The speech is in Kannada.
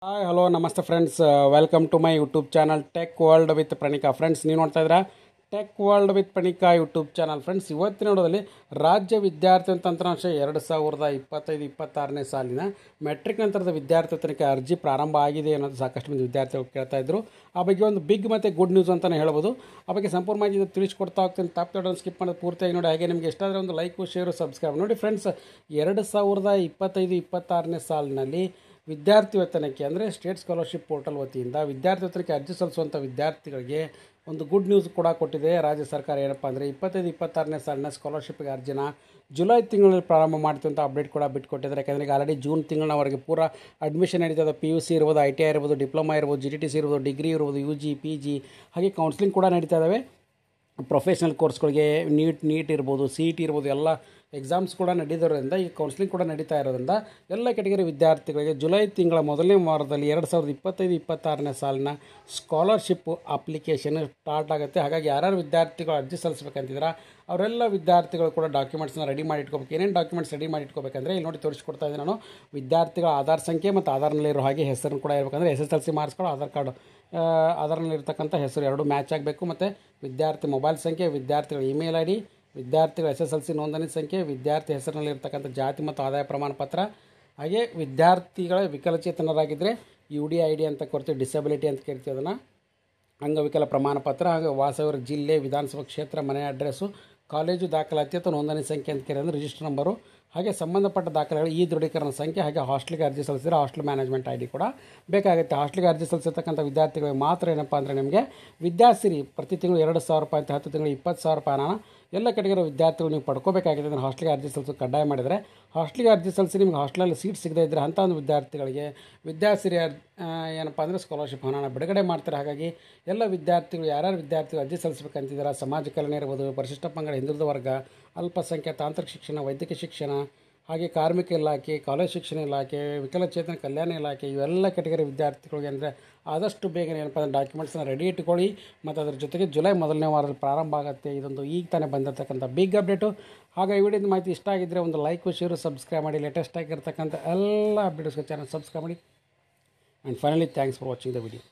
ಹಾಯ್ ಹಲೋ ನಮಸ್ತೆ friends, welcome to my YouTube channel tech world with Pranika. Friends, ನೀವು ನೋಡ್ತಾ ಇದ್ದೀರಾ tech world with Pranika YouTube channel. Friends, ಇವತ್ತಿನ ನೋಡೋದಲ್ಲಿ ರಾಜ್ಯ ವಿದ್ಯಾರ್ಥಿ ತಂತ್ರಾಂಶ 2025-26ನೇ ಸಾಲಿನ ಮೆಟ್ರಿಕ್ ನಂತರದ ವಿದ್ಯಾರ್ಥಿ ವೇತನಕ್ಕೆ ಅರ್ಜಿ ಪ್ರಾರಂಭ ಆಗಿದೆ ಅನ್ನೋದು ಸಾಕಷ್ಟು ಮಂದಿ ವಿದ್ಯಾರ್ಥಿಗಳು ಕೇಳ್ತಾ ಇದ್ರು. ಆ ಬಗ್ಗೆ ಒಂದು ಬಿಗ್ ಮತ್ತು ಗುಡ್ ನ್ಯೂಸ್ ಅಂತಲೇ ಹೇಳ್ಬೋದು. ಆ ಬಗ್ಗೆ ಸಂಪೂರ್ಣ ಮಾಹಿತಿ ತಿಳಿಸ್ಕೊಡ್ತಾ ಹೋಗ್ತೀನಿ. ತಪ್ಪು ಸ್ಕಿಪ್ ಮಾಡೋದು ಪೂರ್ತಿಯಾಗಿ ನೋಡಿ. ಹಾಗೆ ನಿಮಗೆ ಇಷ್ಟಾದರೆ ಒಂದು ಲೈಕು, ಶೇರು, ಸಬ್ಸ್ಕ್ರೈಬ್ ನೋಡಿ. ಫ್ರೆಂಡ್ಸ್, 2025-26ನೇ ಸಾಲಿನಲ್ಲಿ ವಿದ್ಯಾರ್ಥಿ ವೇತನಕ್ಕೆ ಅಂದರೆ ಸ್ಟೇಟ್ ಸ್ಕಾಲರ್ಶಿಪ್ ಪೋರ್ಟಲ್ ವತಿಯಿಂದ ವಿದ್ಯಾರ್ಥಿ ವೇತನಕ್ಕೆ ಅರ್ಜಿ ಸಲ್ಲಿಸುವಂಥ ವಿದ್ಯಾರ್ಥಿಗಳಿಗೆ ಒಂದು ಗುಡ್ ನ್ಯೂಸ್ ಕೂಡ ಕೊಟ್ಟಿದೆ ರಾಜ್ಯ ಸರ್ಕಾರ. ಏನಪ್ಪ ಅಂದರೆ 25-26ನೇ ಸಾಲಿನ ಸ್ಕಾಲರ್ಶಿಪ್ಗೆ ಅರ್ಜಿನ ಜುಲೈ ತಿಂಗಳಲ್ಲಿ ಪ್ರಾರಂಭ ಮಾಡ್ತೀವಿ ಅಂತ ಅಪ್ಡೇಟ್ ಕೂಡ ಬಿಟ್ಕೊಟ್ಟಿದ್ದಾರೆ. ಯಾಕೆಂದರೆ ಈಗ ಆಲ್ರೆಡಿ ಜೂನ್ ತಿಂಗಳವರೆಗೆ ಪೂರ ಅಡ್ಮಿಷನ್ ನಡೀತದೆ. PUC ಇರ್ಬೋದು, ITI ಇರ್ಬೋದು, ಡಿಪ್ಲೊಮಾ ಇರ್ಬೋದು, GTTC ಇರ್ಬೋದು, ಡಿಗ್ರಿ ಇರ್ಬೋದು, UG, PG, ಹಾಗೆ ಕೌನ್ಸಿಲಿಂಗ್ ಕೂಡ ನಡೀತಾ ಇದ್ದಾವೆ. ಪ್ರೊಫೆಷ್ನಲ್ ಕೋರ್ಸ್ಗಳಿಗೆ ನೀಟ್ ಇರ್ಬೋದು, CET ಇರ್ಬೋದು, ಎಲ್ಲ ಎಕ್ಸಾಮ್ಸ್ ಕೂಡ ನಡೀತಿರೋದ್ರಿಂದ ಈ ಕೌನ್ಸಿಲಿಂಗ್ ಕೂಡ ನಡೀತಾ ಇರೋದ್ರಿಂದ ಎಲ್ಲ ಕೆಟಗರಿ ವಿದ್ಯಾರ್ಥಿಗಳಿಗೆ ಜುಲೈ ತಿಂಗಳ ಮೊದಲನೇ ವಾರದಲ್ಲಿ 2025-26ನೇ ಸಾಲಿನ ಸ್ಕಾಲರ್ಶಿಪ್ ಅಪ್ಲಿಕೇಶನ್ ಸ್ಟಾರ್ಟ್ ಆಗುತ್ತೆ. ಹಾಗಾಗಿ ಯಾರ್ಯಾರು ವಿದ್ಯಾರ್ಥಿಗಳು ಅರ್ಜಿ ಸಲ್ಲಿಸಬೇಕಂತಿದ್ರೆ ಅವರೆಲ್ಲ ವಿದ್ಯಾರ್ಥಿಗಳು ಕೂಡ ಡಾಕ್ಯುಮೆಂಟ್ಸ್ನ ರೆಡಿ ಮಾಡಿ ಇಟ್ಕೋಬೇಕು. ಏನೇನು ಡಾಕ್ಯುಮೆಂಟ್ಸ್ ರೆಡಿ ಮಾಡಿ ಇಟ್ಕೋಬೇಕಂದ್ರೆ ಇಲ್ಲಿ ನೋಡಿ ತೋರಿಸ್ಕೊಡ್ತಾ ಇದ್ದೀನಿ ನಾನು. ವಿದ್ಯಾರ್ಥಿಗಳ ಆಧಾರ್ ಸಂಖ್ಯೆ ಮತ್ತು ಆಧಾರ್ನಲ್ಲಿರೋ ಹಾಗೆ ಹೆಸರನ್ನು ಕೂಡ ಇರಬೇಕಂದ್ರೆ SSLC ಮಾರ್ಕ್ಸ್ಗಳು, ಆಧಾರ್ ಕಾರ್ಡು, ಆಧಾರ್ನಲ್ಲಿರ್ತಕ್ಕಂಥ ಹೆಸರು ಎರಡು ಮ್ಯಾಚ್ ಆಗಬೇಕು. ಮತ್ತು ವಿದ್ಯಾರ್ಥಿ ಮೊಬೈಲ್ ಸಂಖ್ಯೆ, ವಿದ್ಯಾರ್ಥಿಗಳ ಇಮೇಲ್ ID, ವಿದ್ಯಾರ್ಥಿಗಳ SSLC ನೋಂದಣಿ ಸಂಖ್ಯೆ, ವಿದ್ಯಾರ್ಥಿ ಹೆಸರಿನಲ್ಲಿರ್ತಕ್ಕಂಥ ಜಾತಿ ಮತ್ತು ಆದಾಯ ಪ್ರಮಾಣ ಪತ್ರ, ಹಾಗೆ ವಿದ್ಯಾರ್ಥಿಗಳ ವಿಕಲಚೇತನರಾಗಿದ್ದರೆ UD ID ಅಂತ ಕೊಡ್ತೀವಿ, ಡಿಸಬಿಲಿಟಿ ಅಂತ ಕರಿತೀವಿ ಅದನ್ನು, ಅಂಗವಿಕಲ ಪ್ರಮಾಣ ಪತ್ರ, ಹಾಗೆ ವಾಸವಿರೋ ಜಿಲ್ಲೆ, ವಿಧಾನಸಭಾ ಕ್ಷೇತ್ರ, ಮನೆ ಅಡ್ರೆಸ್ಸು, ಕಾಲೇಜು ದಾಖಲಾತಿ ಅಥವಾ ನೋಂದಣಿ ಸಂಖ್ಯೆ ಅಂತ ಕರೆಯೋದು, ರಿಜಿಸ್ಟರ್ ನಂಬರು, ಹಾಗೆ ಸಂಬಂಧಪಟ್ಟ ದಾಖಲೆಗಳು, ಈ ದೃಢೀಕರಣ ಸಂಖ್ಯೆ, ಹಾಗೆ ಹಾಸ್ಟೆಲ್ಗೆ ಅರ್ಜಿ ಸಲ್ಲಿಸಿದ್ರೆ ಹಾಸ್ಟೆಲ್ ಮ್ಯಾನೇಜ್ಮೆಂಟ್ ID ಕೂಡ ಬೇಕಾಗುತ್ತೆ. ಹಾಸ್ಟೆಲ್ಗೆ ಅರ್ಜಿ ಸಲ್ಲಿಸಿರ್ತಕ್ಕಂಥ ವಿದ್ಯಾರ್ಥಿಗಳಿಗೆ ಮಾತ್ರ ಏನಪ್ಪ ಅಂದರೆ ನಿಮಗೆ ವಿದ್ಯಾಸಿರಿ ಪ್ರತಿ ತಿಂಗಳು 2,000 ರೂಪಾಯಿ ಅಂತ 10 ತಿಂಗಳು 20,000 ರೂಪಾಯಿನ ಎಲ್ಲ ಕೆಟಗರಿ ವಿದ್ಯಾರ್ಥಿಗಳು ನೀವು ಪಡ್ಕೋಬೇಕಾಗಿದೆ. ಅದನ್ನು ಹಾಸ್ಟೆಲ್ಗೆ ಅರ್ಜಿ ಸಲ್ಲಿಸೋದು ಕಡ್ಡಾಯ ಮಾಡಿದರೆ, ಹಾಸ್ಟೆಲ್ಗೆ ಅರ್ಜಿ ಸಲ್ಲಿಸಿ ನಿಮ್ಗೆ ಹಾಸ್ಟೆಲಲ್ಲಿ ಸೀಟ್ ಸಿಗದೇ ಇದ್ದರೆ ಅಂಥ ಒಂದು ವಿದ್ಯಾರ್ಥಿಗಳಿಗೆ ವಿದ್ಯಾಸಿರಿ ಏನಪ್ಪ ಅಂದರೆ ಸ್ಕಾಲರ್ಶಿಪ್ ಹಣನ ಬಿಡುಗಡೆ ಮಾಡ್ತಾರೆ. ಹಾಗಾಗಿ ಎಲ್ಲ ವಿದ್ಯಾರ್ಥಿಗಳು ಯಾರ್ಯಾರು ವಿದ್ಯಾರ್ಥಿಗಳು ಅರ್ಜಿ ಸಲ್ಲಿಸಬೇಕಂತಿದ್ದಾರೆ, ಸಮಾಜ ಕಲ್ಯಾಣ ಇರ್ಬೋದು, ಪರಿಶಿಷ್ಟ ಪಂಗಡ, ಹಿಂದುಳಿದ ವರ್ಗ, ಅಲ್ಪಸಂಖ್ಯಾತ, ತಾಂತ್ರಿಕ ಶಿಕ್ಷಣ, ವೈದ್ಯಕೀಯ ಶಿಕ್ಷಣ, ಹಾಗೆ ಕಾರ್ಮಿಕ ಇಲಾಖೆ, ಕಾಲೇಜ್ ಶಿಕ್ಷಣ ಇಲಾಖೆ, ವಿಕಲಚೇತನ ಕಲ್ಯಾಣ ಇಲಾಖೆ, ಇವೆಲ್ಲ ಕೆಟಗರಿ ವಿದ್ಯಾರ್ಥಿಗಳಿಗೆ ಅಂದರೆ ಆದಷ್ಟು ಬೇಗ ಏನಪ್ಪ ಅಂದರೆ ಡಾಕ್ಯುಮೆಂಟ್ಸ್ನ ರೆಡಿ ಇಟ್ಕೊಳ್ಳಿ. ಮತ್ತು ಅದ್ರ ಜೊತೆಗೆ ಜುಲೈ ಮೊದಲನೇ ವಾರದಲ್ಲಿ ಪ್ರಾರಂಭ ಆಗುತ್ತೆ. ಇದೊಂದು ಈಗ ತಾನೇ ಬಂದಿರತಕ್ಕಂಥ ಬಿಗ್ ಅಪ್ಡೇಟು. ಹಾಗೆ ಈ ವಿಡಿಯೋದ ಮಾಹಿತಿ ಇಷ್ಟ ಆಗಿದ್ದರೆ ಒಂದು ಲೈಕು, ಶೇರು, ಸಬ್ಸ್ಕ್ರೈಬ್ ಮಾಡಿ. ಲೇಟೆಸ್ಟ್ ಆಗಿರ್ತಕ್ಕಂಥ ಎಲ್ಲ ಅಪ್ಡೇಟ್ಸ್ಗೆ ಚಾನಲ್ ಸಬ್ಸ್ಕ್ರೈಬ್ ಮಾಡಿ. And finally thanks for watching the video.